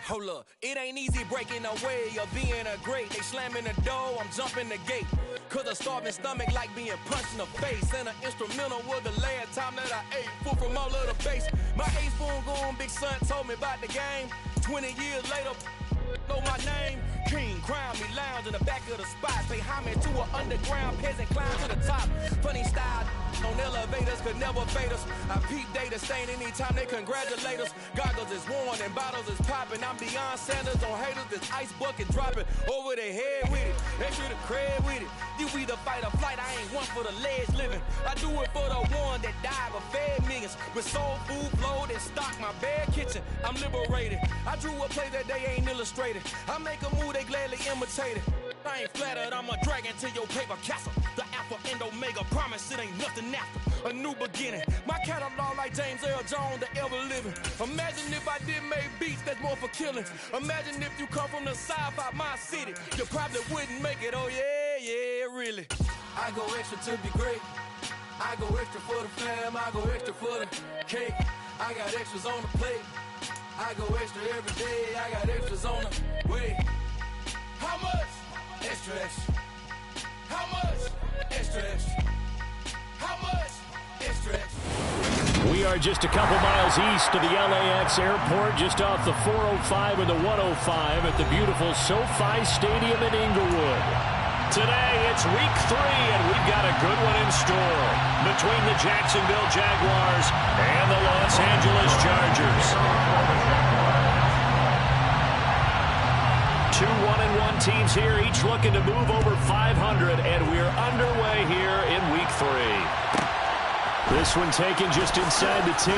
Hold up, it ain't easy breaking away or being a great. They slamming the door, I'm jumping the gate. Cause a starving stomach like being punched in the face. And an instrumental was the last time that I ate. Full from all of the bass. My ace spoon going, big son told me about the game. 20 years later, know my name. King, crown me, lounge in the back of the spot. Pay homage to an underground peasant, climb to the top. Funny style on elevators could never fade us. I peep data stain anytime they congratulate us. Goggles is worn and bottles is popping. I'm beyond Sanders on haters, this ice bucket dropping over their head with it. Extra the cred with it. You either fight or flight, I ain't one for the ledge living. I do it for the one that died but fed millions. With soul food flowed and stocked my bare kitchen. I'm liberated. I drew a play that they ain't illustrated. I make a move, they gladly imitate it. I ain't flattered, I'm a dragon to your paper castle. The Alpha and Omega, promise it ain't nothing after. A new beginning. My catalog like James Earl Jones, the ever living. Imagine if I did make beats that's more for killing. Imagine if you come from the south out my city. You probably wouldn't make it, oh yeah, really. I go extra to be great. I go extra for the fam, I go extra for the cake. I got extras on the plate. I go extra every day, I got extras on the way. How much? Extra, extra. How much? Extra, extra. How much? Extra, extra. We are just a couple miles east of the LAX airport, just off the 405 and the 105 at the beautiful SoFi Stadium in Inglewood. Today, it's week 3, and we've got a good one in store between the Jacksonville Jaguars and the Los Angeles Chargers. 2 1-1 teams here, each looking to move over 500, and we're underway here in week 3. This one taken just inside the 10.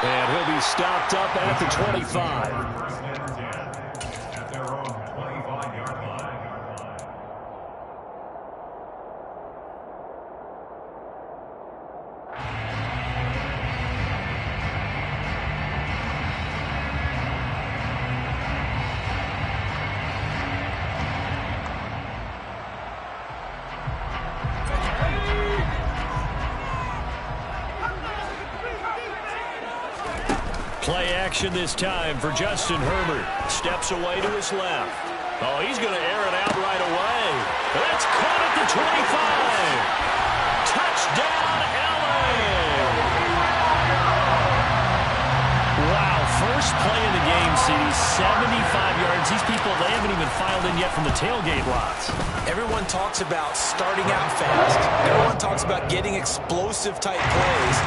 And he'll be stopped up at the 25. Play action this time for Justin Herbert. Steps away to his left. Oh, he's going to air it out right away. That's caught at the 25. Touchdown, LA. Wow, first play of the game, CD, 75 yards. These people, they haven't even filed in yet from the tailgate lots. Everyone talks about starting out fast. Everyone talks about getting explosive type plays.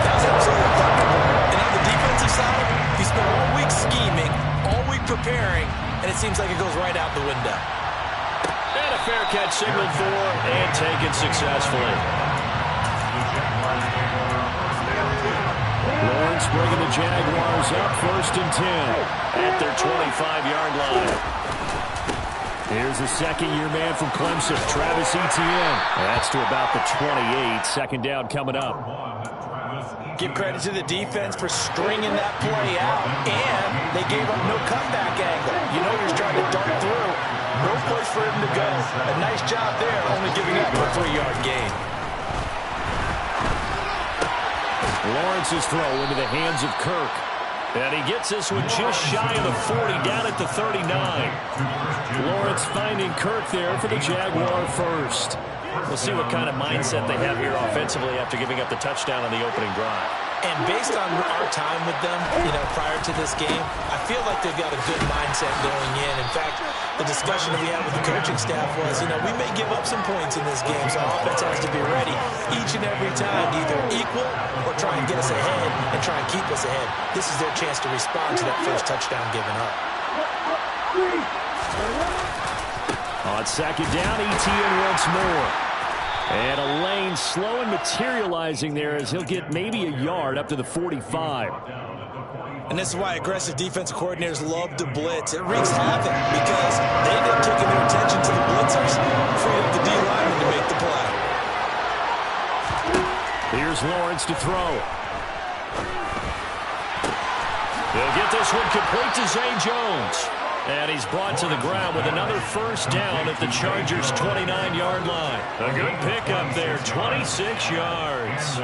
That was absolutely remarkable. And on the defensive side, you spent all week scheming, all week preparing, and it seems like it goes right out the window. And a fair catch signaled for and taken successfully. Lawrence bringing the Jaguars up 1st and 10 at their 25-yard line. Here's the second-year man from Clemson, Travis Etienne. That's to about the 28. Second down coming up. Give credit to the defense for stringing that play out, and they gave up no cutback angle. You know you're trying to dart through. No place for him to go. A nice job there, only giving up a 3-yard gain. Lawrence's throw into the hands of Kirk. And he gets this one just shy of the 40, down at the 39. Lawrence finding Kirk there for the Jaguar first. We'll see what kind of mindset they have here offensively after giving up the touchdown on the opening drive. And based on our time with them, prior to this game, I feel like they've got a good mindset going in. In fact, the discussion that we had with the coaching staff was, we may give up some points in this game, so our offense has to be ready each and every time to either equal or try and get us ahead and try and keep us ahead. This is their chance to respond to that first touchdown given up. On second down, Etienne once more. And a lane slow and materializing there as he'll get maybe a yard up to the 45. And this is why aggressive defensive coordinators love to blitz. It wreaks havoc because they end up taking their attention to the blitzers, freed up the D-lineman to make the play. Here's Lawrence to throw. He'll get this one complete to Zay Jones. And he's brought to the ground with another first down at the Chargers' 29-yard line. A good pickup there, 26 yards.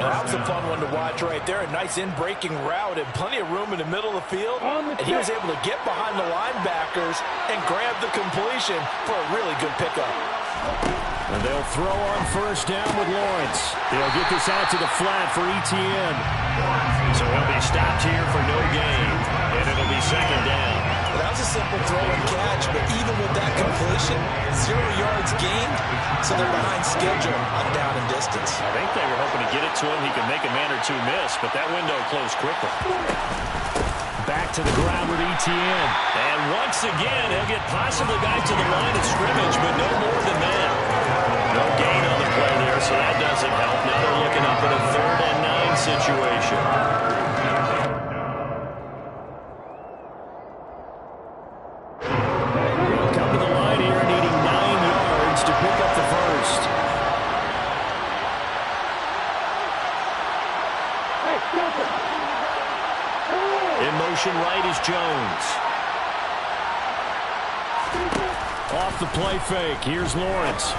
Now, that was a fun one to watch right there. A nice in-breaking route and plenty of room in the middle of the field. And he was able to get behind the linebackers and grab the completion for a really good pickup. And they'll throw on first down with Lawrence. They'll get this out to the flat for ETN. So he'll be stopped here for no gain. And it'll be second down. Well, that was a simple throw and catch, but even with that completion, 0 yards gained, so they're behind schedule on down and distance. I think they were hoping to get it to him. He could make a man or two miss, but that window closed quickly. Back to the ground with ETN. And once again, he'll get possibly back to the line of scrimmage, but no more than that. No gain on the play there, so that doesn't help. Now they're looking up at a 3rd and 9 situation. They'll come to the line here, needing 9 yards to pick up the first. In motion right is Jones. Off the play fake. Here's Lawrence.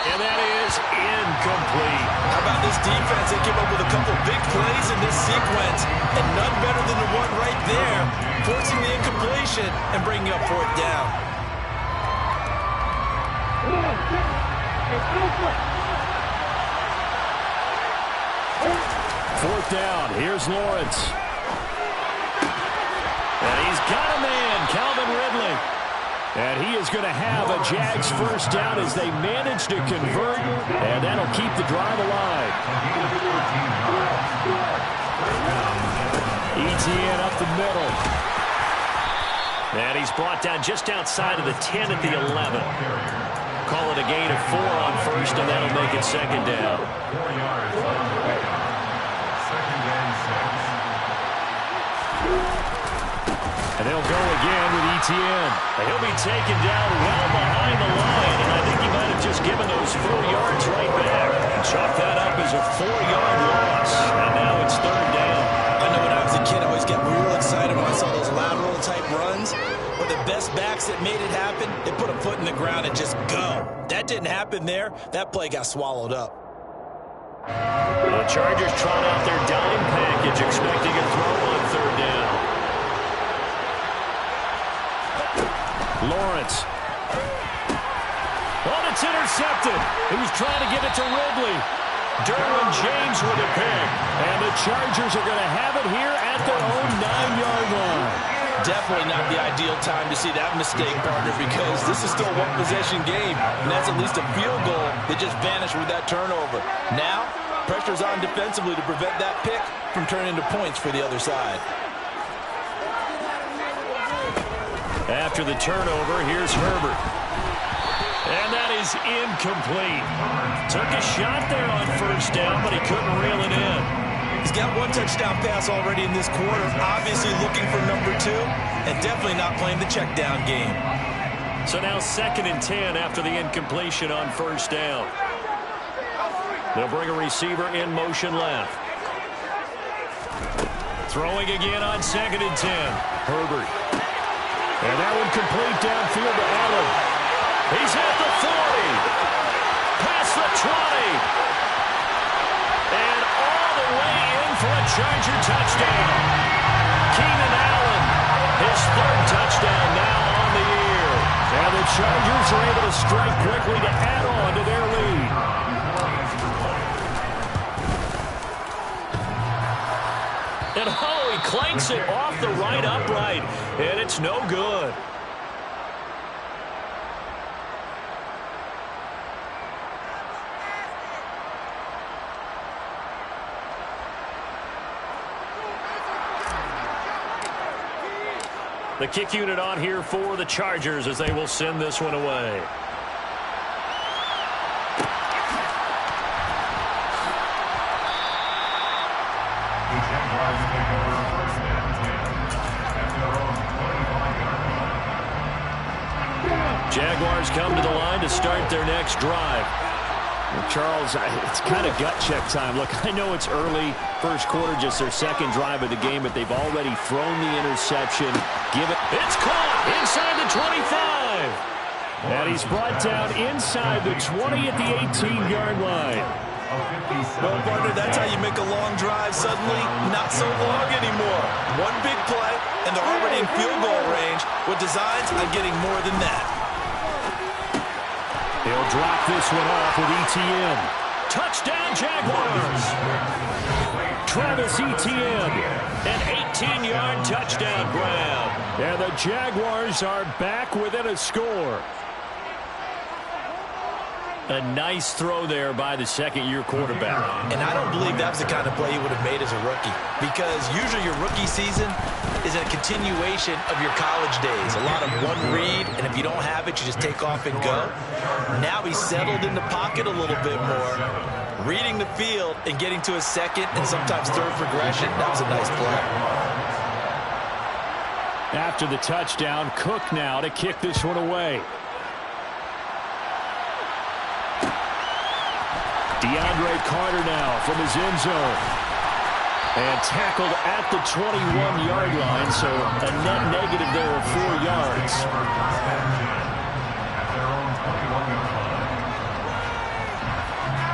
And that is incomplete. How about this defense? They came up with a couple big plays in this sequence, and none better than the one right there, forcing the incompletion and bringing up 4th down. Fourth down. Here's Lawrence. And he's got a man, Calvin Ridley. And he is going to have a Jags first down as they manage to convert, and that'll keep the drive alive. ETN up the middle. And he's brought down just outside of the 10 at the 11. Call it a gain of 4 on first, and that'll make it second down. And they'll go again with ETN. And he'll be taken down well behind the line, and I think he might have just given those 4 yards right back. Chalk that up as a 4-yard loss, and now it's 3rd down. I know when I was a kid, I always got real excited when I saw those lateral-type runs, where the best backs that made it happen, they put a foot in the ground and just go. That didn't happen there. That play got swallowed up. The Chargers trot out their dime package, expecting a throw on 3rd down. Lawrence. Oh, it's intercepted. He was trying to give it to Ridley. Derwin James with a pick. And the Chargers are going to have it here at their own 9-yard line. Definitely not the ideal time to see that mistake, partner, because this is still a one-possession game, and that's at least a field goal that just vanished with that turnover. Now, pressure's on defensively to prevent that pick from turning into points for the other side. After the turnover, here's Herbert. And that is incomplete. Took a shot there on first down, but he couldn't reel it in. He's got 1 touchdown pass already in this quarter, obviously looking for number 2, and definitely not playing the check down game. So now 2nd and 10 after the incompletion on first down. They'll bring a receiver in motion left. Throwing again on 2nd and 10. Herbert. And that one complete downfield to Allen. He's at the 40. Past the 20. And all the way in for a Charger touchdown. Keenan Allen, his 3rd touchdown now on the year. And the Chargers are able to strike quickly to add on to their lead. And he clanks it off the right upright, and it's no good. The kick unit on here for the Chargers as they will send this one away. Jaguars come to the line to start their next drive. Charles, it's kind of gut check time. Look, I know it's early, first quarter, just their second drive of the game, but they've already thrown the interception. It's caught inside the 25. And he's brought down inside the 20 at the 18-yard line. Well, partner, that's how you make a long drive suddenly not so long anymore. One big play, and they're already in field goal range with designs on getting more than that. He'll drop this one off with Etienne. Touchdown, Jaguars. Travis Etienne, an 18-yard touchdown grab. And the Jaguars are back within a score. A nice throw there by the second-year quarterback. And I don't believe that was the kind of play he would have made as a rookie, because usually your rookie season is a continuation of your college days. A lot of one read, and if you don't have it, you just take off and go. Now he's settled in the pocket a little bit more, reading the field and getting to a second and sometimes third progression. That was a nice play. After the touchdown, Cook now to kick this one away. DeAndre Carter now from his end zone. And tackled at the 21-yard line, so a net negative there of 4 yards.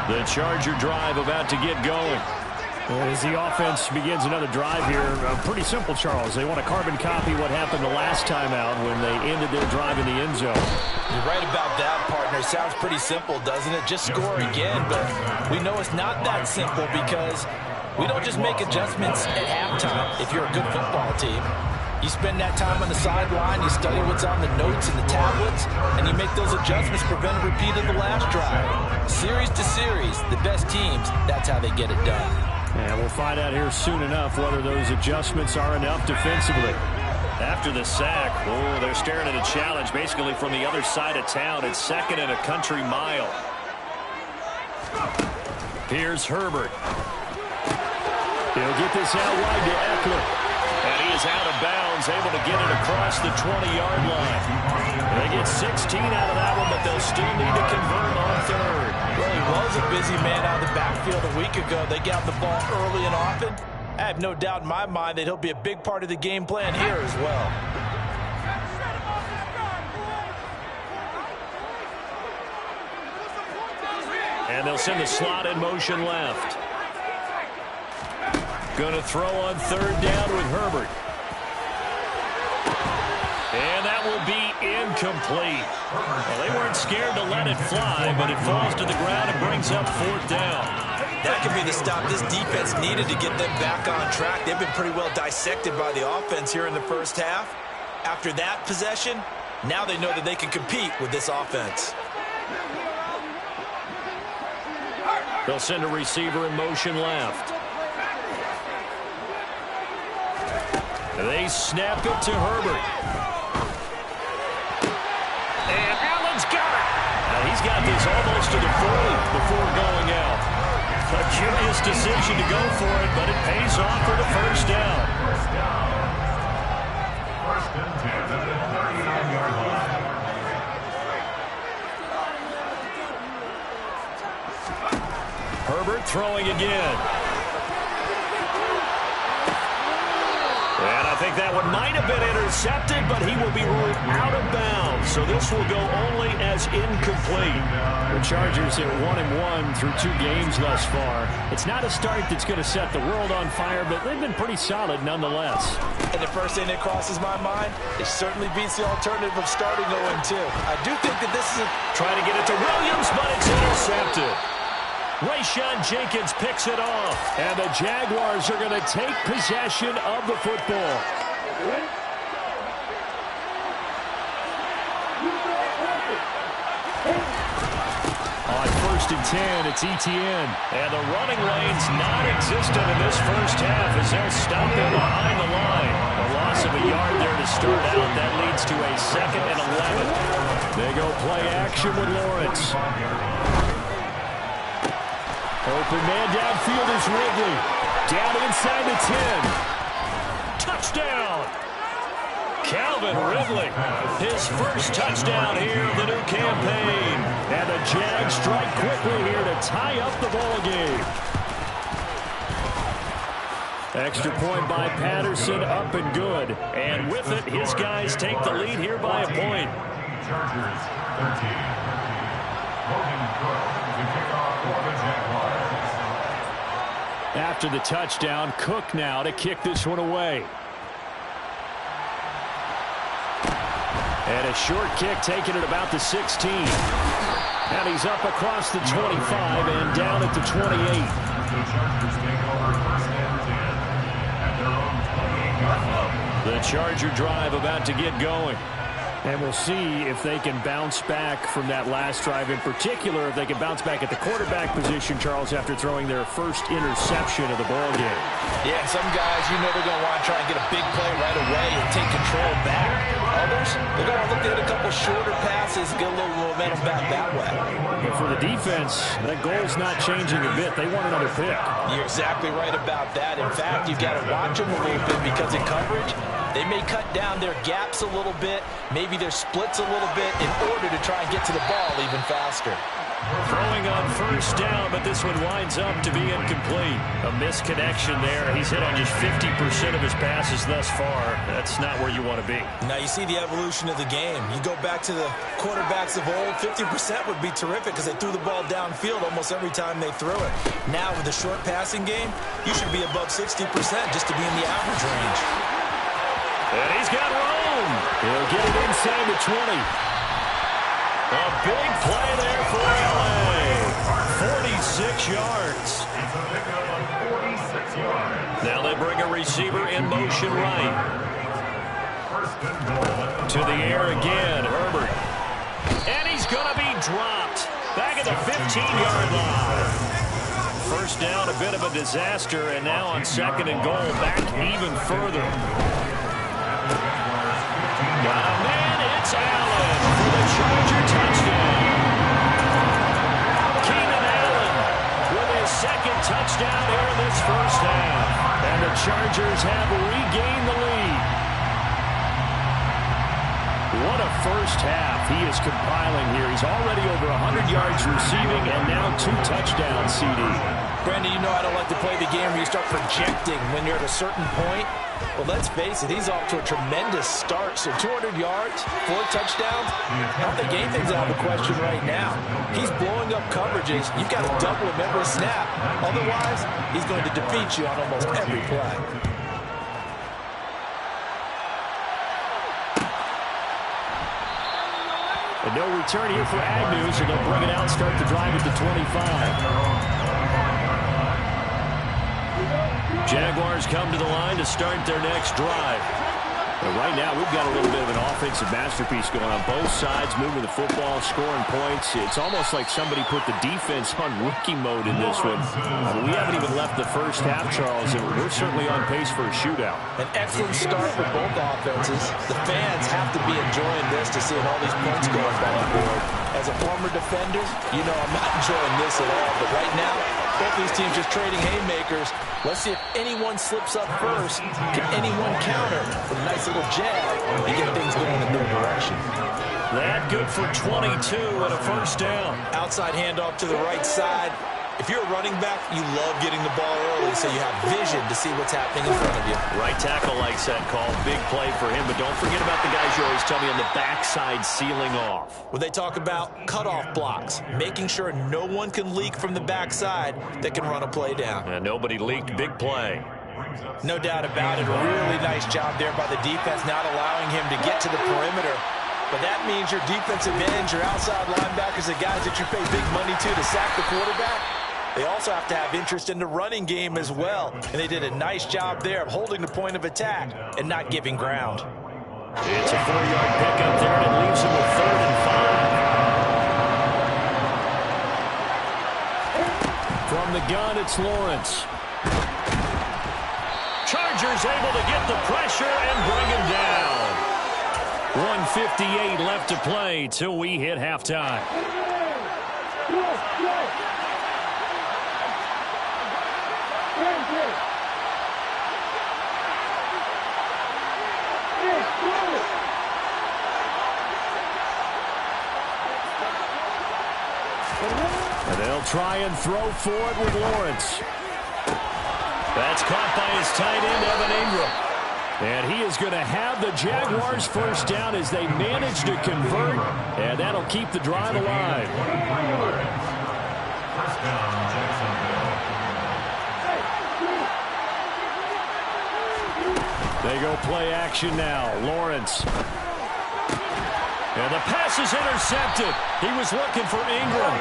The Charger drive about to get going. As the offense begins another drive here, pretty simple, Charles. They want to carbon copy what happened the last time out when they ended their drive in the end zone. You're right about that, partner. Sounds pretty simple, doesn't it? Just score again, but we know it's not that simple because we don't just make adjustments at halftime if you're a good football team. You spend that time on the sideline, you study what's on the notes and the tablets, and you make those adjustments, prevent a repeat of the last drive. Series to series, the best teams, that's how they get it done. And we'll find out here soon enough whether those adjustments are enough defensively. After the sack, they're staring at a challenge basically from the other side of town. It's second and a country mile. Here's Herbert. He'll get this out wide to Eckler. And he is out of bounds, able to get it across the 20-yard line. They get 16 out of that one, but they'll still need to convert on third. Well, he was a busy man out of the backfield a week ago. They got the ball early and often. I have no doubt in my mind that he'll be a big part of the game plan here as well. And they'll send the slot in motion left. Going to throw on third down with Herbert. And that will be incomplete. Well, they weren't scared to let it fly, but it falls to the ground and brings up fourth down. That could be the stop this defense needed to get them back on track. They've been pretty well dissected by the offense here in the first half. After that possession, now they know that they can compete with this offense. They'll send a receiver in motion left. They snap it to Herbert. And Allen's got it. Now he's got this almost to the 40 before going out. A curious decision to go for it, but it pays off for the first down. First and 10 at the 39-yard line. Herbert throwing again. And I think that one might have been intercepted, but he will be ruled out of bounds. So this will go only as incomplete. The Chargers are 1-1 through 2 games thus far. It's not a start that's going to set the world on fire, but they've been pretty solid nonetheless. And the first thing that crosses my mind, it certainly beats the alternative of starting 0-2. I do think that this is trying to get it to Williams, but it's intercepted. Rayshon Jenkins picks it off, and the Jaguars are going to take possession of the football. On first and 10, it's Etienne, and the running lane's non-existent in this first half as they'll stop him behind the line. A loss of a yard there to start out. That leads to a 2nd and 11. They go play action with Lawrence. Open man downfield is Ridley. Down inside the 10. Touchdown! Calvin Ridley, his first touchdown here of the new campaign. And the Jags strike quickly here to tie up the ball game. Extra point by Patterson, up and good. And with it, his guys take the lead here by a point. Chargers 13. Logan Cook to kick off for the Jaguars. After the touchdown, Cook now to kick this one away. And a short kick taken at about the 16. And he's up across the 25 and down at the 28. The Chargers take over first and 10 at their own 28-yard line. The Charger drive about to get going. And we'll see if they can bounce back from that last drive. In particular, if they can bounce back at the quarterback position, Charles, after throwing their first interception of the ball game. Yeah, some guys, you know they're going to want to try and get a big play right away and take control back. Others, they're going to look at a couple shorter passes, get a little momentum back that way. But for the defense, that goal's not changing a bit. They want another pick. You're exactly right about that. In fact, you've got to watch them a little bit because in coverage, they may cut down their gaps a little bit, maybe their splits a little bit in order to try and get to the ball even faster. Throwing on first down, but this one winds up to be incomplete. A misconnection there. He's hit on just 50% of his passes thus far. That's not where you want to be. Now you see the evolution of the game. You go back to the quarterbacks of old, 50% would be terrific because they threw the ball downfield almost every time they threw it. Now with the short passing game, you should be above 60% just to be in the average range. And he's got room. He'll get it inside the 20. A big play there for LA. 46 yards. It's a pickup of 46 yards. Now they bring a receiver in motion right. First and goal. To the air again, Herbert. And he's going to be dropped. Back at the 15-yard line. First down, a bit of a disaster, and now on second and goal, back even further. Got a man, it's Allen for the Charger touchdown. Keenan Allen with his second touchdown here in this first half. And the Chargers have regained the lead. What a first half he is compiling here. He's already over 100 yards receiving and now 2 touchdowns, CD. Brandon, you know I don't like to play the game where you start projecting when you're at a certain point. Well, let's face it, he's off to a tremendous start. So 200 yards, 4 touchdowns. I don't think anything's out of the question right now. He's blowing up coverages. You've got to double him every snap. Otherwise, he's going to defeat you on almost every play. And no return here for Agnew, so they'll bring it out and start the drive at the 25. Jaguars come to the line to start their next drive. But right now, we've got a little bit of an offensive masterpiece going on both sides, moving the football, scoring points. It's almost like somebody put the defense on rookie mode in this one. We haven't even left the first half, Charles, and we're certainly on pace for a shootout. An excellent start for both offenses. The fans have to be enjoying this to see all these points going on board. As a former defender, you know I'm not enjoying this at all. But right now, both these teams just trading haymakers. Let's see if anyone slips up first. Can anyone counter with a nice little jab and get things going in their direction? That good for 22 and a first down. Outside handoff to the right side. If you're a running back, you love getting the ball early so you have vision to see what's happening in front of you. Right tackle likes that call. Big play for him, but don't forget about the guys you always tell me on the backside sealing off. When they talk about cutoff blocks, making sure no one can leak from the backside that can run a play down. And nobody leaked. Big play. No doubt about it. A really nice job there by the defense, not allowing him to get to the perimeter. But that means your defensive ends, your outside linebackers, the guys that you pay big money to sack the quarterback, they also have to have interest in the running game as well. And they did a nice job there of holding the point of attack and not giving ground. It's a 4-yard pickup there, and it leaves him with 3rd and 5. From the gun, it's Lawrence. Chargers able to get the pressure and bring him down. 1:58 left to play till we hit halftime. try and throw for it with Lawrence. That's caught by his tight end, Evan Ingram. And he is going to have the Jaguars first down as they manage to convert, and that'll keep the drive alive. First down, Jacksonville. They go play action now. Lawrence. And the pass is intercepted. He was looking for Ingram.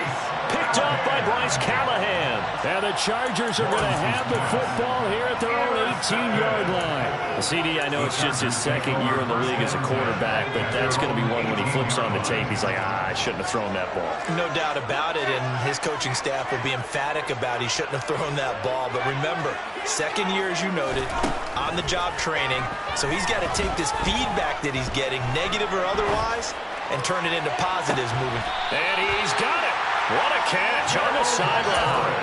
Picked off by Bryce Callahan. And the Chargers are going to have the football here at their own 18-yard line. CD, I know it's just his second year in the league as a quarterback, but that's going to be one when he flips on the tape. He's like, I shouldn't have thrown that ball. No doubt about it, and his coaching staff will be emphatic about he shouldn't have thrown that ball. But remember, second year, as you noted, on-the-job training. So he's got to take this feedback that he's getting, negative or otherwise, and turn it into positives moving. And he's got it. What a catch on the sideline.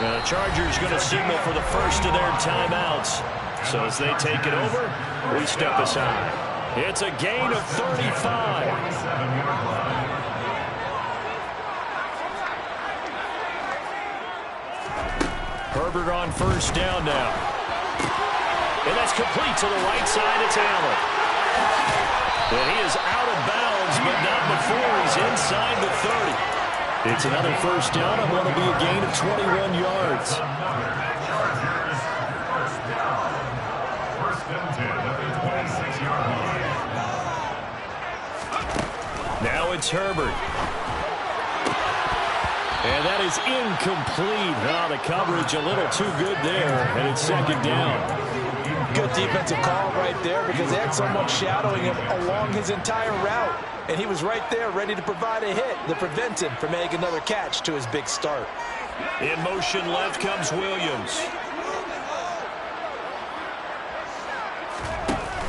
The Chargers going to signal for the first of their timeouts. So as they take it over, we step aside. It's a gain of 35. Herbert on first down now. And that's complete to the right side. It's Allen. And he is out of bounds, but not before he's inside the 30. It's another first down. I'm going to be a gain of 21 yards. First and 10 at the 26-yard line. Now it's Herbert. And that is incomplete. Oh, the coverage a little too good there, and it's second down. Good defensive call right there because they had someone shadowing him along his entire route. And he was right there ready to provide a hit to prevent him from making another catch to his big start. In motion left comes Williams.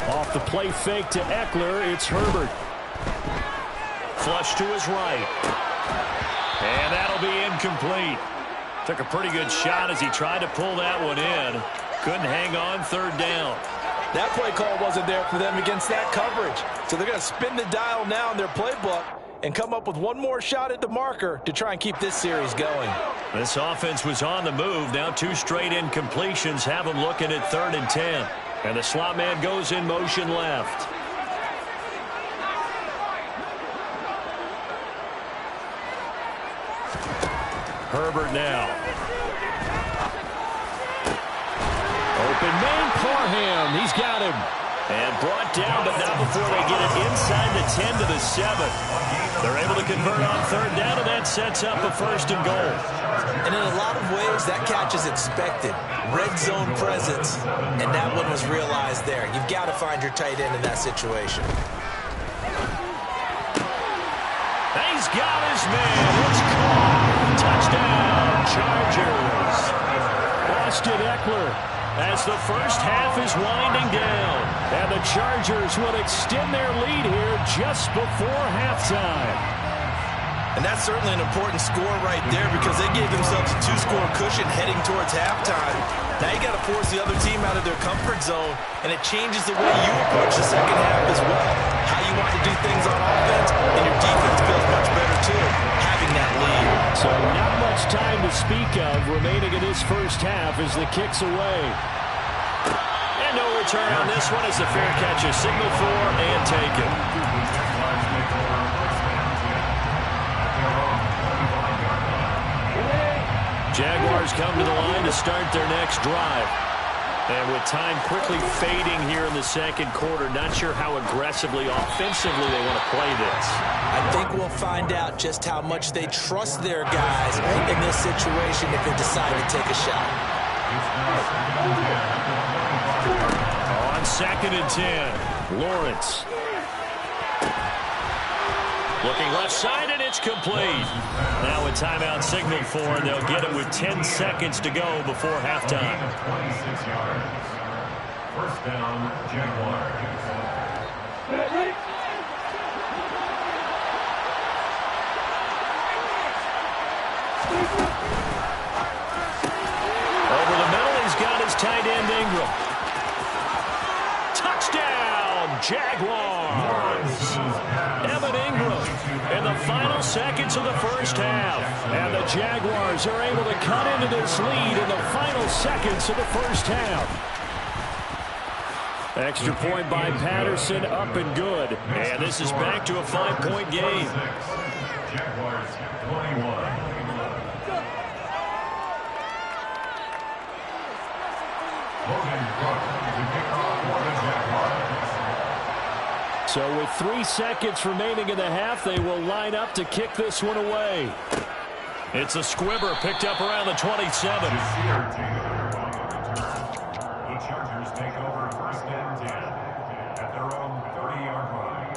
Off the play fake to Eckler, it's Herbert. Flush to his right. And that'll be incomplete. Took a pretty good shot as he tried to pull that one in. Couldn't hang on, third down. That play call wasn't there for them against that coverage. So they're going to spin the dial now in their playbook and come up with one more shot at the marker to try and keep this series going. This offense was on the move. Now two straight incompletions have them looking at 3rd and 10. And the slot man goes in motion left. Herbert now. Open man, Parham. He's got him. And brought down, but not before they get it inside the 10 to the 7. They're able to convert on 3rd down, and that sets up a 1st and goal. And in a lot of ways, that catch is expected. Red zone presence, and that one was realized there. You've got to find your tight end in that situation. He's got his man. It's caught. Touchdown, Chargers. Austin Eckler as the first half is winding down. And the Chargers will extend their lead here just before halftime. And that's certainly an important score right there because they gave themselves a 2-score cushion heading towards halftime. Now you got to force the other team out of their comfort zone, and it changes the way you approach the second half as well. How you want to do things on offense, and your defense feels much better too, having that lead. So not much time to speak of remaining in this first half as the kick's away. And no return on this one as the fair catch is signaled for and taken. Jaguars come to the line to start their next drive. And with time quickly fading here in the second quarter, not sure how aggressively, offensively they want to play this. I think we'll find out just how much they trust their guys in this situation if they decide to take a shot. On 2nd and 10, Lawrence. Looking left side, and it's complete. Now a timeout signaled for, and they'll get it with 10 seconds to go before halftime. 26 yards. First down, Jaguars. Over the middle, he's got his tight end, Ingram. Touchdown, Jaguars! Evan Ingram. And in the final seconds of the first half. And the Jaguars are able to cut into this lead in the final seconds of the first half. Extra point by Patterson, up and good. And this is back to a 5-point game. Jaguars 21. Logan Cook to kick off for the Jaguars. So with 3 seconds remaining in the half, they will line up to kick this one away. It's a squibber picked up around the 27. The Chargers take over first and 10 at their own 30-yard line.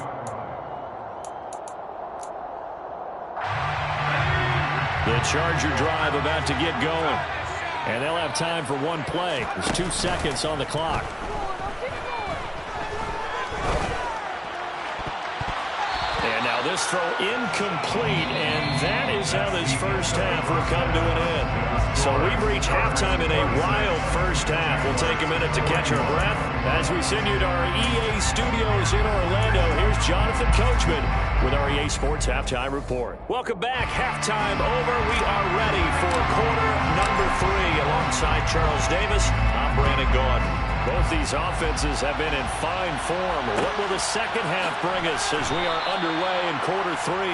The Charger drive about to get going. And they'll have time for one play. There's 2 seconds on the clock. And now this throw incomplete, and that is how this first half will come to an end. So we've reached halftime in a wild first half. We'll take a minute to catch our breath as we send you to our EA studios in Orlando. Here's Jonathan Coachman with our EA Sports Halftime Report. Welcome back. Halftime over. We are ready for quarter number 3. Alongside Charles Davis, I'm Brandon Gordon. Both these offenses have been in fine form. What will the second half bring us as we are underway in quarter 3?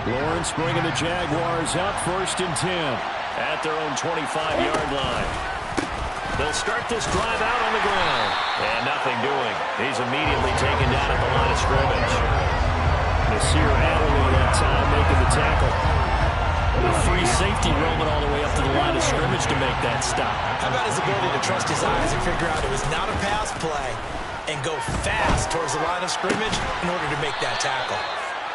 Lawrence bringing the Jaguars up first and 10 at their own 25-yard line. They'll start this drive out on the ground. And nothing doing. He's immediately taken down at the line of scrimmage. Nasir Adderley that time making the tackle. The free safety roaming all the way up to the line of scrimmage to make that stop. How about his ability to trust his eyes and figure out it was not a pass play and go fast towards the line of scrimmage in order to make that tackle.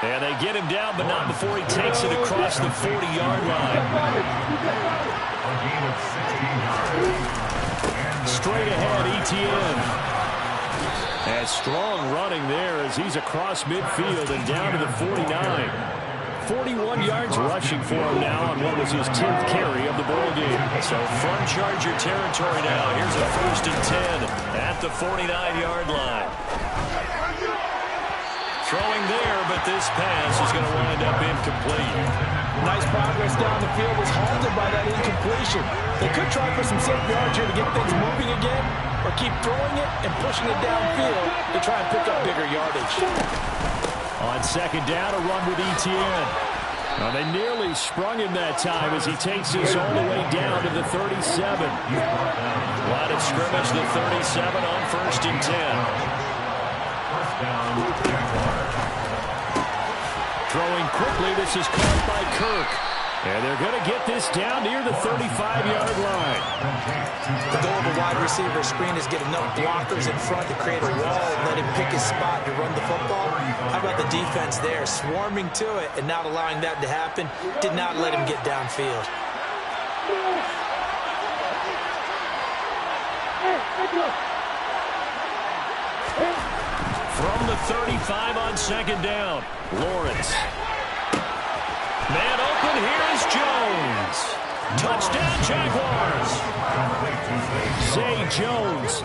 And they get him down, but not before he takes it across the 40-yard line. A gain of 16 yards. Straight ahead, Etienne. And strong running there as he's across midfield and down to the 49. 41 yards rushing for him now on what was his 10th carry of the ball game. So from Charger territory now, here's a first and 10 at the 49-yard line. Throwing there, but this pass is going to wind up incomplete. Nice progress down the field was halted by that incompletion. They could try for some safe yards here to get things moving again, or keep throwing it and pushing it downfield to try and pick up bigger yardage. On second down, a run with Etienne. Well, they nearly sprung him that time as he takes this all the way down to the 37. Line of scrimmage, the 37 on first and 10. First down, Jaguars. Throwing quickly, this is caught by Kirk. And they're going to get this down near the 35-yard line. The goal of a wide receiver screen is get enough blockers in front to create a wall and let him pick his spot to run the football. How about the defense there, swarming to it and not allowing that to happen? Did not let him get downfield. From the 35 on second down, Lawrence. Man open, here is Jones. Touchdown, Jaguars. Zay Jones,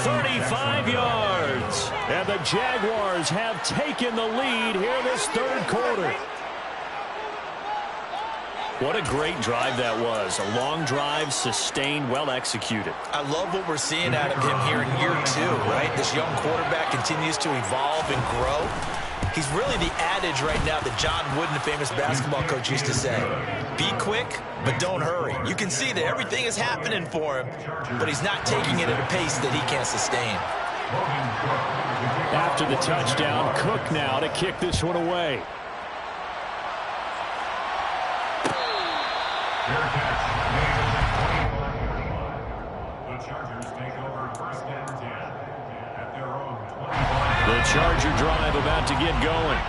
35 yards. And the Jaguars have taken the lead here in this third quarter. What a great drive that was. A long drive, sustained, well executed. I love what we're seeing out of him here in year 2, right? This young quarterback continues to evolve and grow. He's really the adage right now that John Wooden, the famous basketball coach, used to say. Be quick, but don't hurry. You can see that everything is happening for him, but he's not taking it at a pace that he can't sustain. After the touchdown, Cook now to kick this one away. Fair catch made at the 21. The Chargers take over first and 10 at their own 21. The Charger drive about to get going.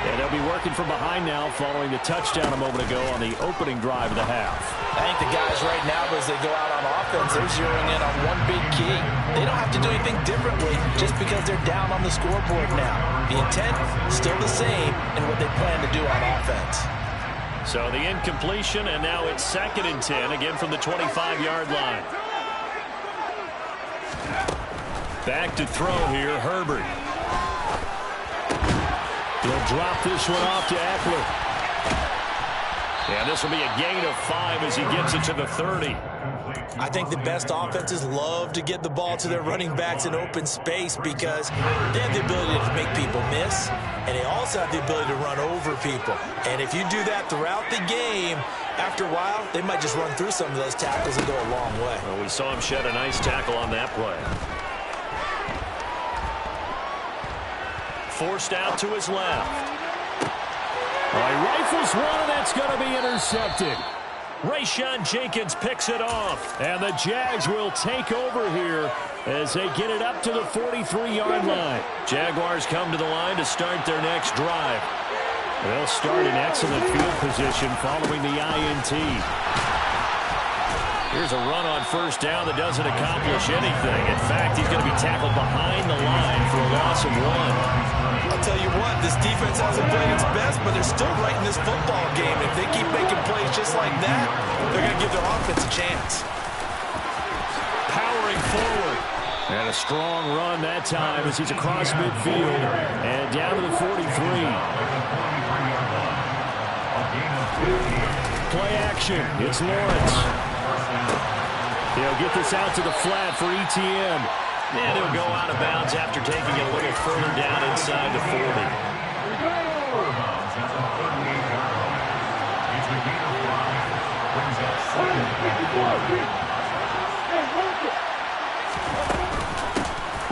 And they'll be working from behind now following the touchdown a moment ago on the opening drive of the half. I think the guys right now, as they go out on offense, they're zeroing in on one big key. They don't have to do anything differently just because they're down on the scoreboard now. The intent, still the same in what they plan to do on offense. So the incompletion, and now it's second and 10, again from the 25-yard line. Back to throw here, Herbert. He'll drop this one off to Eckler. And this will be a gain of 5 as he gets it to the 30. I think the best offenses love to get the ball to their running backs in open space because they have the ability to make people miss, and they also have the ability to run over people. And if you do that throughout the game, after a while, they might just run through some of those tackles and go a long way. Well, we saw him shed a nice tackle on that play. Forced out to his left. He rifles one, and that's going to be intercepted. Rayshawn Jenkins picks it off, and the Jags will take over here as they get it up to the 43-yard line. Jaguars come to the line to start their next drive. They'll start in excellent field position following the INT. Here's a run on first down that doesn't accomplish anything. In fact, he's going to be tackled behind the line for a loss of 1. I'll tell you what, this defense hasn't played its best, but they're still right in this football game. If they keep making plays just like that, they're going to give their offense a chance. Powering forward. And a strong run that time as he's across midfield and down to the 43. Play action. It's Lawrence. He'll get this out to the flat for ETN. And he'll go out of bounds after taking it a little further down inside the 40.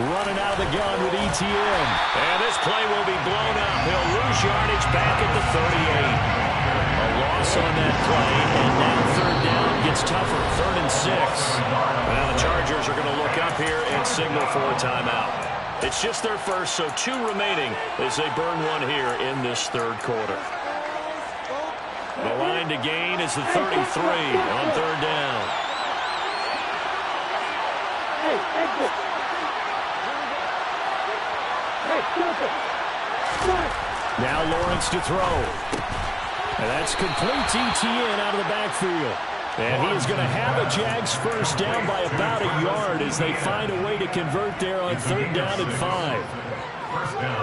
Running out of the gun with ETN. And this play will be blown up. He'll lose yardage back at the 38. A loss on that play, and now third down gets tougher. 3rd and 6. Now the Chargers are going to look up here and signal for a timeout. It's just their first, so 2 remaining as they burn one here in this third quarter. The line to gain is the 33 on 3rd down. Now Lawrence to throw. And that's complete to ETN out of the backfield. And he is going to have a Jags first down by about a yard as they find a way to convert there on 3rd down and 5.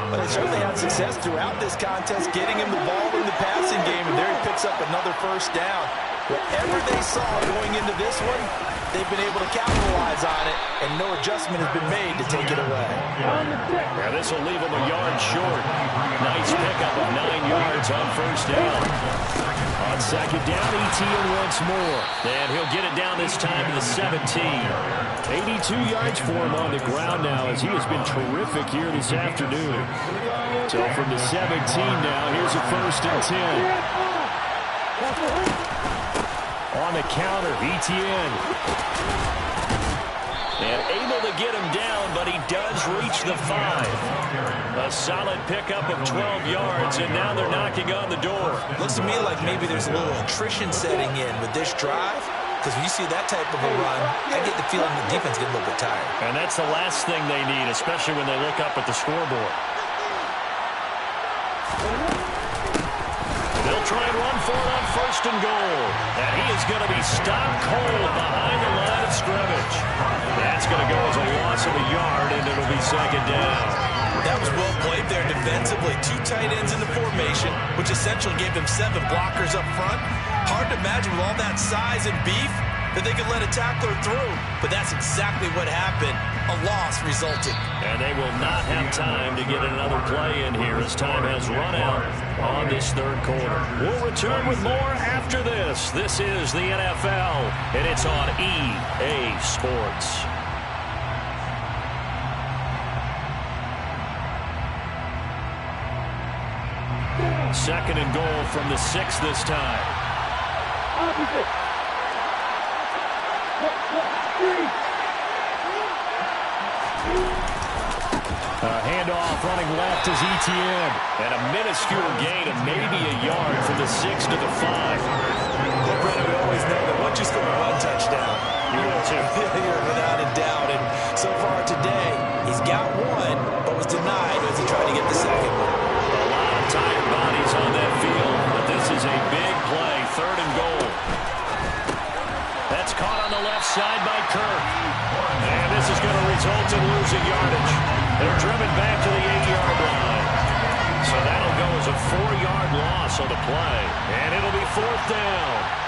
But they certainly had success throughout this contest, getting him the ball in the passing game, and there he picks up another first down. Whatever they saw going into this one, they've been able to capitalize on it, and no adjustment has been made to take it away. Now this will leave him a yard short. Nice pickup of 9 yards on first down. On 2nd down, ETN once more. And he'll get it down this time to the 17. 82 yards for him on the ground now as he has been terrific here this afternoon. So from the 17 now, here's a 1st and 10. On the counter, ETN. And able to get him down, but he does reach the 5. A solid pickup of 12 yards, and now they're knocking on the door. Looks to me like maybe there's a little attrition setting in with this drive, because when you see that type of a run, I get the feeling the defense gets a little bit tired. And that's the last thing they need, especially when they look up at the scoreboard. They'll try and run for it on 1st and goal. And he is going to be stopped cold behind the line of scrimmage. That's going to go as a loss of a yard, and it'll be 2nd down. That was well played there defensively. 2 tight ends in the formation, which essentially gave them 7 blockers up front. Hard to imagine with all that size and beef that they could let a tackler through. But that's exactly what happened. A loss resulting. And they will not have time to get another play in here as time has run out on this 3rd quarter. We'll return with more after this. This is the NFL, and it's on EA Sports. 2nd and goal from the 6 this time. Handoff running left is ETN. And a minuscule gain of maybe a yard from the 6 to the 5. Well, Brennan, we always know that once you score 1 touchdown, you will too. You're without a doubt. And so far today, he's got 1, but was denied as he tried to get the 2nd one. A lot of tired bodies on that field, but this is a big play. 3rd and goal. That's caught on the left side by Kirk. And this is going to result in losing yardage. They're driven back to the 8-yard line. So that'll go as a 4-yard loss on the play. And it'll be 4th down.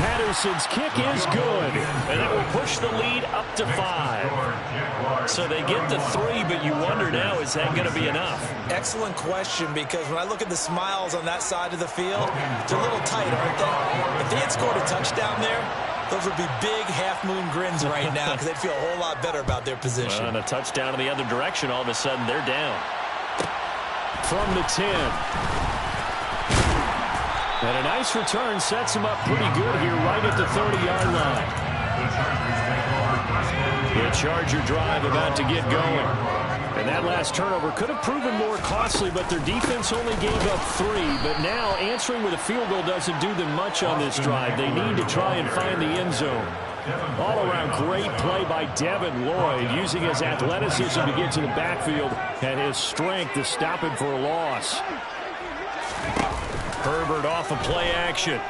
Patterson's kick is good. And that will push the lead up to 5. So they get to 3, but you wonder now, is that going to be enough? Excellent question, because when I look at the smiles on that side of the field, they're a little tight, aren't they? If they had scored a touchdown there, those would be big half-moon grins right now because they'd feel a whole lot better about their position. Well, and a touchdown in the other direction, all of a sudden they're down. From the 10. And a nice return sets him up pretty good here right at the 30-yard line. The Charger drive about to get going. And that last turnover could have proven more costly, but their defense only gave up 3. But now answering with a field goal doesn't do them much on this drive. They need to try and find the end zone. All around great play by Devin Lloyd, using his athleticism to get to the backfield and his strength to stop him for a loss. Herbert off of play action.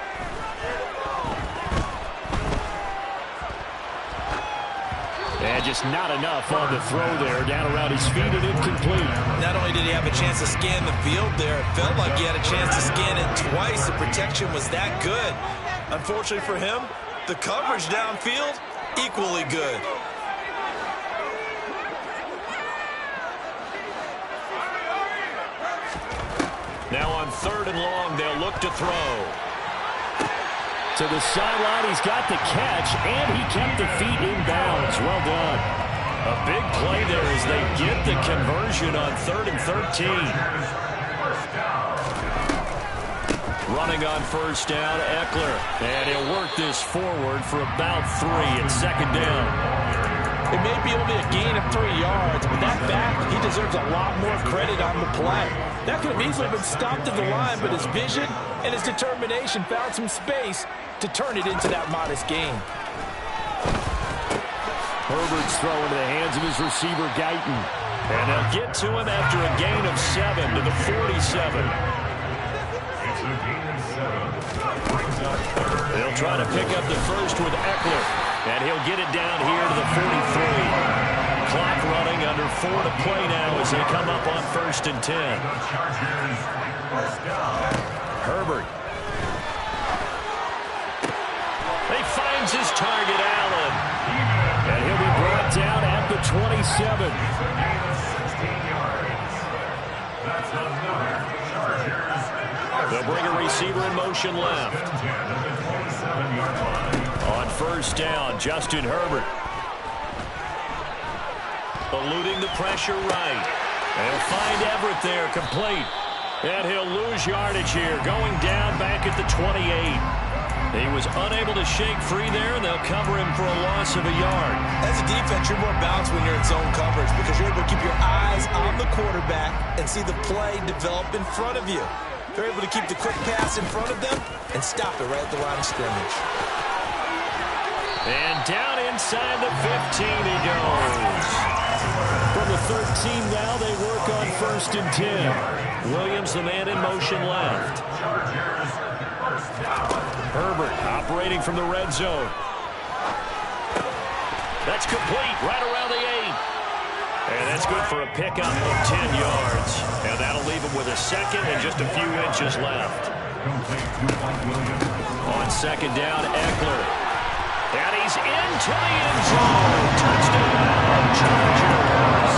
And just not enough on the throw there. Down around his feet and incomplete. Not only did he have a chance to scan the field there, it felt like he had a chance to scan it twice. The protection was that good. Unfortunately for him, the coverage downfield, equally good. Now on 3rd and long, they'll look to throw. To the sideline, he's got the catch, and he kept the feet in bounds. Well done. A big play there as they get the conversion on 3rd and 13. Running on 1st down, Eckler. And he'll work this forward for about 3. It's 2nd down. It may be only a gain of 3 yards, but that back, he deserves a lot more credit on the play. That could have easily been stopped at the line, but his vision and his determination found some space to turn it into that modest gain. Herbert's throw into the hands of his receiver, Guyton. And they'll get to him after a gain of 7 to the 47. They'll try to pick up the first with Eckler. And he'll get it down here to the 43. Clock running, under 4 to play now as they come up on 1st and 10. Herbert. He finds his target, Allen. And he'll be brought down at the 27. They'll bring a receiver in motion left. On 1st down, Justin Herbert. Eluding the pressure right. They'll find Everett there, complete. And he'll lose yardage here, going down back at the 28. He was unable to shake free there, and they'll cover him for a loss of a yard. As a defense, you're more balanced when you're in zone coverage because you're able to keep your eyes on the quarterback and see the play develop in front of you. They're able to keep the quick pass in front of them and stop it right at the line of scrimmage. And down inside the 15 he goes. From the 13 now, they work on 1st and 10. Williams, the man in motion left. Herbert operating from the red zone. That's complete right around the 8. And that's good for a pickup of 10 yards. And that'll leave him with a 2nd and just a few inches left. On 2nd down, Eckler. And he's into the end zone. Touchdown, Chargers.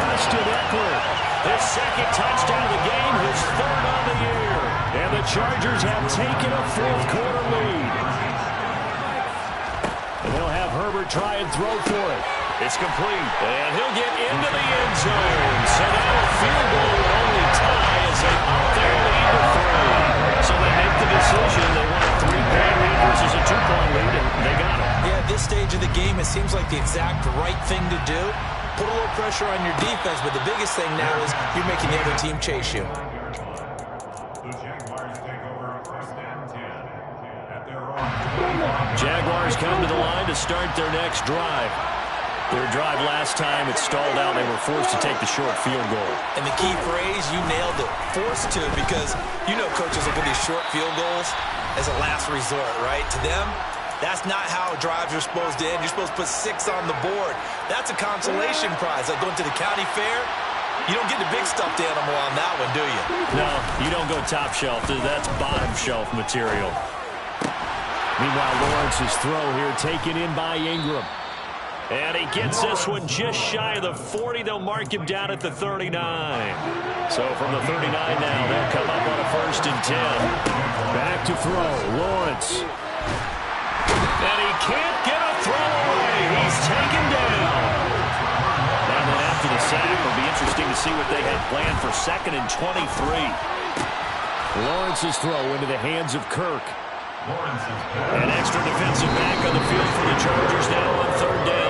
Austin Eckler, his 2nd touchdown of the game, his 3rd on the year. And the Chargers have taken a 4th quarter lead. And they'll have Herbert try and throw for it. It's complete, and he'll get into the end zone. So now a field goal would only tie as they up their lead to 3. So they make the decision. They want a 3-point lead versus a 2-point lead, and they got it. Yeah, at this stage of the game, it seems like the exact right thing to do. Put a little pressure on your defense, but the biggest thing now is you're making the other team chase you. The Jaguars take over 1st and 10 at their own. Jaguars come to the line to start their next drive. Their drive last time, it stalled out. They were forced to take the short field goal. And the key phrase, you nailed it, forced to, because you know coaches look at these short field goals as a last resort, right? To them, That's not how drives are supposed to end. You're supposed to put 6 on the board. That's a consolation prize. Like going to the county fair, you don't get the big stuffed animal on that one, do you? No, you don't go top shelf. That's bottom shelf material. Meanwhile, Lawrence's throw here taken in by Ingram. And he gets this one just shy of the 40. They'll mark him down at the 39. So from the 39 now, they'll come up on a 1st and 10. Back to throw, Lawrence. And he can't get a throw away. He's taken down. And then after the sack, it'll be interesting to see what they had planned for 2nd and 23. Lawrence's throw into the hands of Kirk. An extra defensive back on the field for the Chargers now on 3rd down.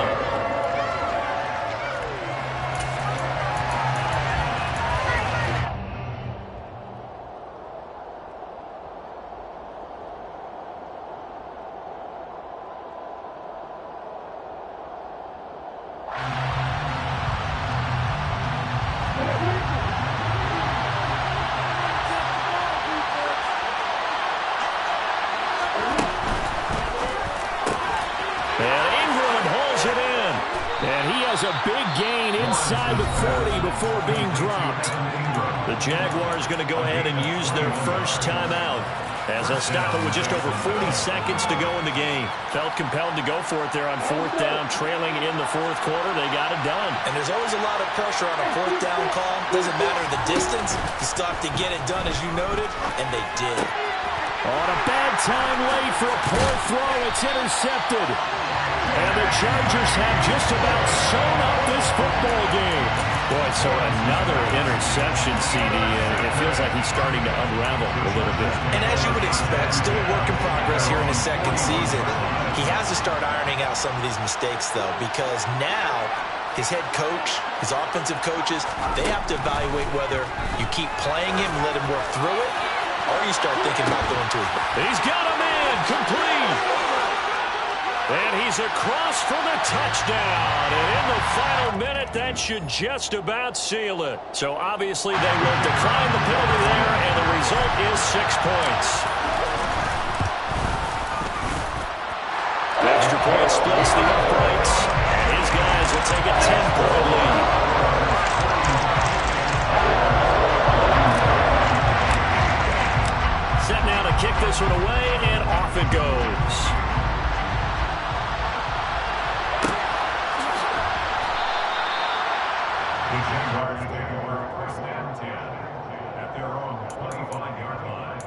A big gain inside the 40 before being dropped. The Jaguars going to go ahead and use their first timeout as they'll stop it with just over 40 seconds to go in the game. Felt compelled to go for it there on 4th down, trailing in the 4th quarter. They got it done. And there's always a lot of pressure on a 4th down call. Doesn't matter the distance. You still have to get it done, as you noted, and they did. On a bad time late for a poor throw. It's intercepted. And the Chargers have just about sewn up this football game. Boy, so another interception, CD, and it feels like he's starting to unravel a little bit. And as you would expect, still a work in progress here in his 2nd season. He has to start ironing out some of these mistakes, though, because now his head coach, his offensive coaches, they have to evaluate whether you keep playing him and let him work through it, or you start thinking about going to him. He's got a man complete. And he's across for the touchdown. And in the final minute, that should just about seal it. So obviously they will decline the penalty there, and the result is 6 points. Extra point splits the uprights, and his guys will take a 10-point lead. Set now to kick this one away, and off it goes. The Jaguars take over 1st and 10 at their own 25-yard line.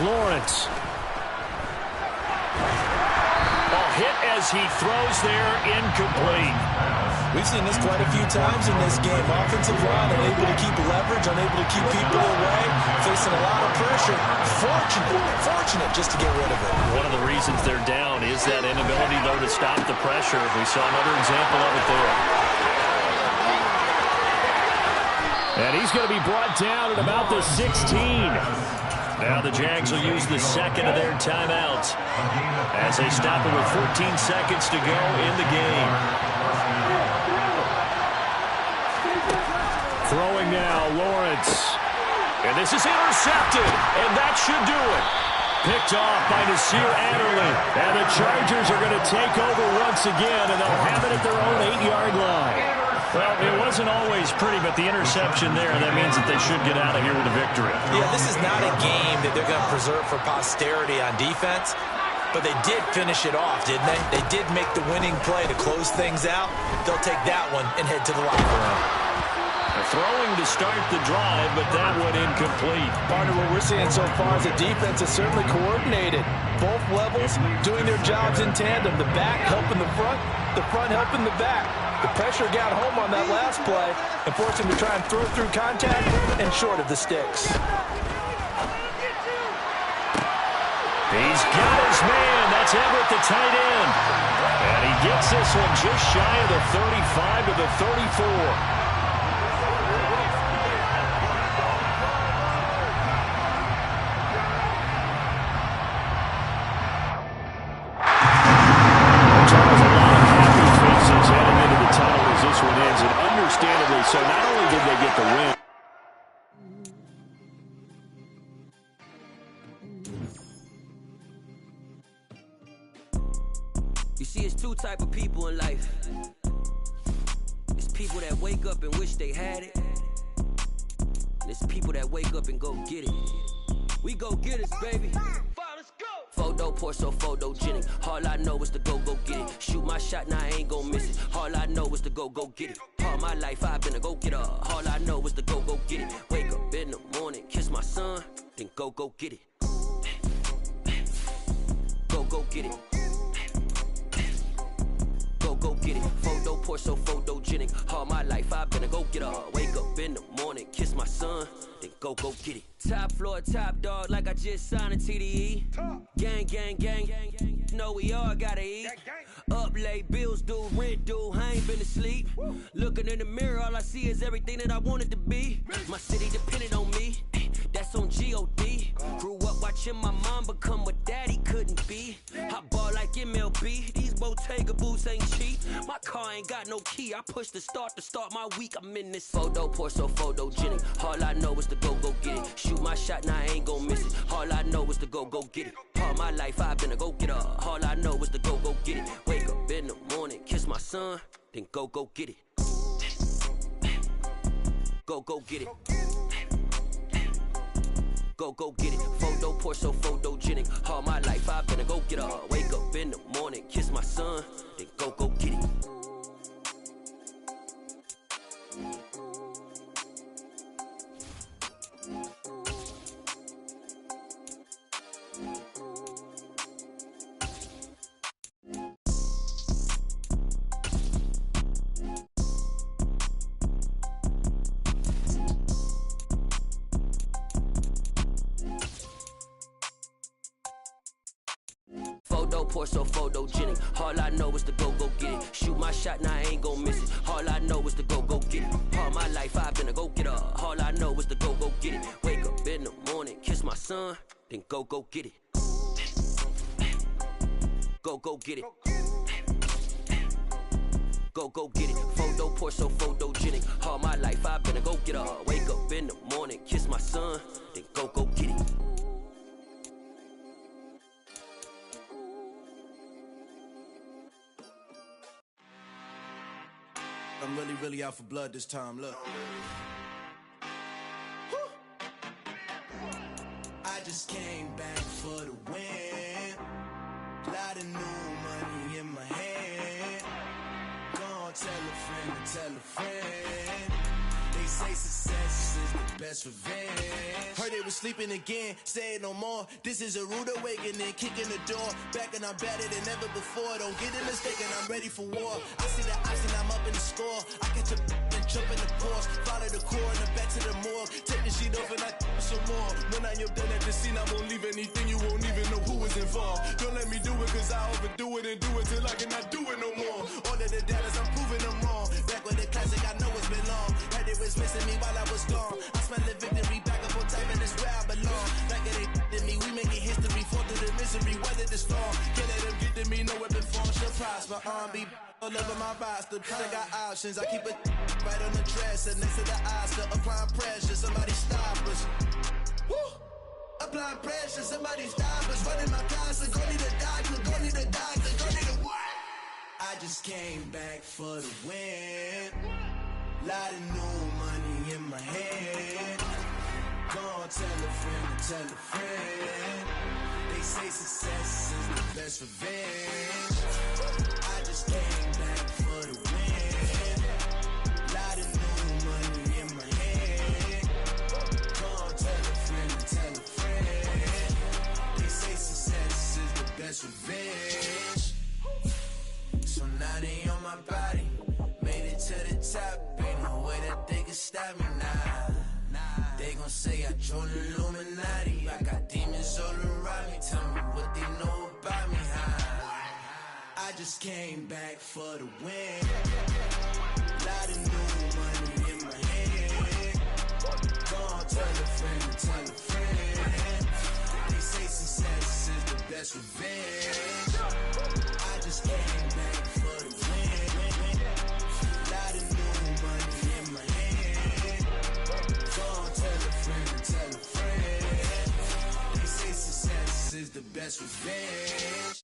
Lawrence. Hit as he throws there, incomplete. We've seen this quite a few times in this game. Offensive line unable to keep leverage, unable to keep people away, facing a lot of pressure. Fortunate just to get rid of it. One of the reasons they're down is that inability, though, to stop the pressure. We saw another example of it there. And he's going to be brought down at about the 16. Now the Jags will use the 2nd of their timeouts as they stop it with 14 seconds to go in the game. Throwing now, Lawrence. And this is intercepted, and that should do it. Picked off by Nasir Adderley. And the Chargers are going to take over once again, and they'll have it at their own 8-yard line. Well, it wasn't always pretty, but the interception there, that means that they should get out of here with a victory. Yeah, this is not a game that they're going to preserve for posterity on defense, but they did finish it off, didn't they? They did make the winning play to close things out. They'll take that one and head to the locker room. Throwing to start the drive, but that one incomplete. Partner, what we're seeing so far is the defense is certainly coordinated. Both levels doing their jobs in tandem. The back helping the front helping the back. The pressure got home on that last play and forced him to try and throw through contact and short of the sticks. He's got his man. That's Everett, the tight end. And he gets this one just shy of the 35 to the 34. So not only did they get the win, You see, it's two type of people in life. It's people that wake up and wish they had it. And it's people that wake up and go get it. We go get it, baby. Photo pour so photogenic. All I know is to go get it. Shoot my shot, now I ain't gon' miss it. All I know is to go get it. All my life I've been a go getter. All I know is to go get it. Wake up in the morning, kiss my son, then go get it. Go get it. Go get it. Photo pour so photogenic. All my life I've been a go getter. Wake up in the morning, kiss my son, then go get it. Top floor, top dog, like I just signed a TDE. Gang, gang, gang, gang, gang. Know we all gotta eat. Up late, bills due, rent due, I ain't been asleep. Looking in the mirror, all I see is everything that I wanted to be. My city depended on me, that's on G.O.D. Grew up watching my mom become what daddy couldn't be. I ball like MLB, these Bottega boots ain't cheap. My car ain't got no key, I push the start to start my week. I'm in this photo pour so photogenic. All I know is to go get it. Shoot my shot, now I ain't gon' miss it. All I know is to go get it. All my life I've been a go getter. All I know is to go get it. Wake up in the morning, kiss my son, then go get it. Go get it. Go get it. Photo pour so photogenic. All my life I've been a go getter. Wake up in the morning, kiss my son, then go get it. Photo pour so photogenic. All I know is to go get it. Shoot my shot, now I ain't gon' miss it. All I know is to go get it. All my life I've been a go getter. All I know is to go get it. Wake up in the morning, kiss my son, then go get it. Go get it. Go get it. Photo pour so photogenic. All my life I've been a go getter. Wake up in the morning, kiss my son, then go get it. I'm really out for blood this time, look. I just came back for the win. Lot of new money in my hand. Gonna tell a friend. They say success is the best revenge. Heard they was sleeping again, say it no more. This is a rude awakening, kicking the door. Back and I'm better than ever before. Don't get it mistaken, I'm ready for war. I see the option, I'm up in the score. I catch a and jump in the course. Follow the core and the back to the morgue. Take the sheet off and I some more. When I am done at the scene, I won't leave anything. You won't even know who was involved. Don't let me do it, cause I overdo it and do it till I cannot do it no more. All of the doubters, I'm proving them wrong. Back with the classic, I know it's been long. Heard it was missing me while I was gone. I smell the victory back up on time and it's where I belong. Like it ain't to me, we making history. Fall through the misery, weather the storm. Can't let them get to me, no weapon form shall prosper. Be all over my roster. I got options, I keep it right on the dresser. Next to the Oscar, applying pressure. Somebody stop us. Woo! Applying pressure, somebody stop us. Running my closet, go need a doctor, go need a doctor, go need a what? I just came back for the win. Lot of new money in my hand. Gonna tell a friend. They say success is the best revenge. I just came back for the win. Lot of new money in my hand. Gonna tell a friend. They say success is the best revenge. So now they on my body. Made it to the top, ain't no way that they can stop me now. They gon' say I joined the Illuminati. I got demons all around me. Tell me what they know about me, huh? I just came back for the win. Lot of new money in my hand. Gonna tell a friend. They say success is the best revenge. I just came back for the win. Lot of new money in my hand. Gonna tell a friend. They say success is the best revenge.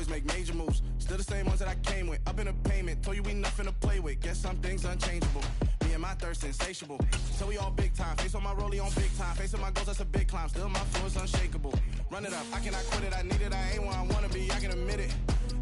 always make major moves. Still the same ones that I came with. Up in the payment, told you we nothing to play with. Guess some things unchangeable. Me and my thirst insatiable. So we all big time. Face on my rollie on big time. Facing my goals, that's a big climb. Still my flow is unshakable. Run it up, I cannot quit it. I need it, I ain't where I wanna be, I can admit it.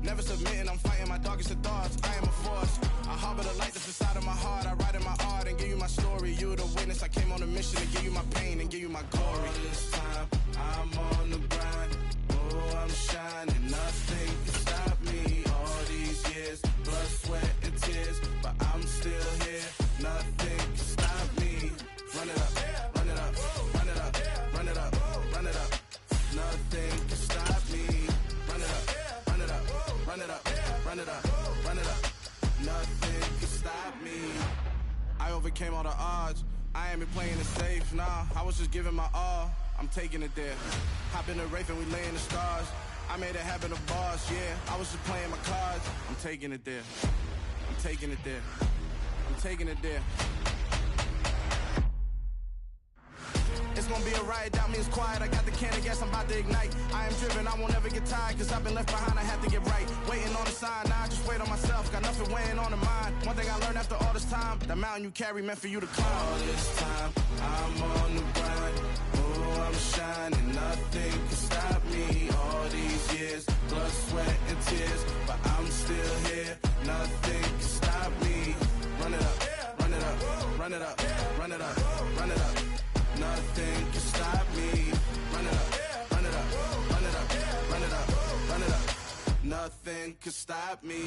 Never submitting, I'm fighting my darkest of thoughts. I am a force. I harbor the light that's inside of my heart. I write in my art and give you my story. You the witness. I came on a mission to give you my pain and give you my glory. All this time, I'm on the grind. Oh, I'm shining. Nothing can stop me. All these years, blood, sweat, and tears, but I'm still here. Nothing can stop me. Run it up, run it up, run it up, run it up, run it up. Nothing can stop me. Run it up, run it up, run it up, run it up, run it up. Nothing can stop me. I overcame all the odds. I ain't been playing it safe, nah. I was just giving my all. I'm taking it there. Hop in the Wraith and we lay in the stars. I made it happen, the boss, yeah. I was just playing my cards. I'm taking it there. I'm taking it there. I'm taking it there. It's gonna be a riot, doubt me it's quiet. I got the can of gas, I'm about to ignite. I am driven, I won't ever get tired, cause I've been left behind, I have to get right. Waiting on the sign, now I just wait on myself. Got nothing weighing on the mind. One thing I learned after all this time, the mountain you carry meant for you to climb. All this time, I'm on the grind. Oh, I'm shining, nothing can stop me. All these years, blood, sweat, and tears, but I'm still here. Nothing can stop me. Run it up, run it up, run it up, run it up, run it up. Nothing can stop me. Run it up, run it up, run it up, run it up, run it up. Nothing can stop me.